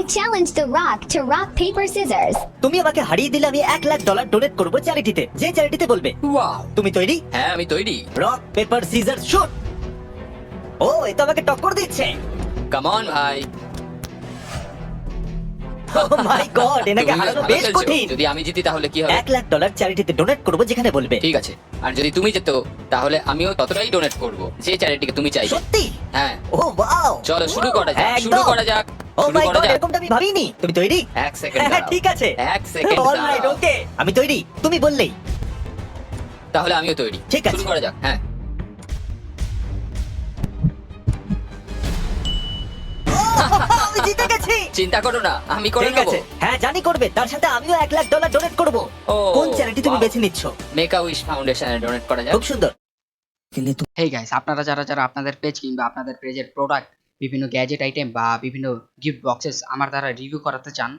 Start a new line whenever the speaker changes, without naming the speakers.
challenge The Rock to rock, paper, scissors.
তুমি আমাকে হারিয়ে দিলে আমি $1,00,000 ডোনেট করবো চ্যারিটিতে, যে চ্যারিটিতে বলবে।
ওয়াও,
তুমি তৈরি?
হ্যাঁ আমি তৈরি।
Rock paper scissor shoot. ও, এ তো আমাকে টক্কর দিচ্ছে।
কাম অন ভাই।
ও মাই গড, এনাকে
তুমি
হারানো
ভালো
বেশ
খেলছো।
কঠিন।
যদি আমি জিতি তাহলে কি হবে?
$1,00,000 চ্যারিটিতে ডোনেট করবো যেখানে বলবে।
ঠিক আছে, আর যদি তুমি যেত তাহলে আমিও ততটাই ডোনেট করব যে চ্যারিটিকে তুমি চাইবে।
সত্যি?
হ্যাঁ,
ও ওয়াও।
চলো শুরু করা যাক,
একদম।
শুরু করা যাক,
ও
শুরু
মাই
করা
গড,
যাক।
এরকমটা আমি ভাবিনি। তুমি তৈরি?
এক সেকেন্ড
হ্যাঁ,
দাঁড়াও।
ঠিক আছে।
এক সেকেন্ড
অলরাইট,
দাঁড়াও।
ওকে, আমি তৈরি, তুমি বললেই।
তাহলে আমিও তৈরি।
ঠিক আছে।
শুরু করা যাক। হ্যাঁ,
আমি জিতে গেছি।
চিন্তা করো না, আমি করে
ঠিক
নেব।
আছে, হ্যাঁ জানি করবে, তার সাথে আমিও $1,00,000 ডোনেট করব।
ও,
কোন চ্যারিটি তুমি
wow.
বেছে নিচ্ছ?
মেক আ উইশ ফাউন্ডেশনে ডোনেট করা যাক।
খুব সুন্দর।
হেই গাইস, আপনারা যারা যারা আপনাদের পেজ কিংবা আপনাদের পেজের প্রোডাক্ট, বিভিন্ন গ্যাজেট আইটেম বা বিভিন্ন গিফট বক্সেস আমার দ্বারা রিভিউ করাতে চান,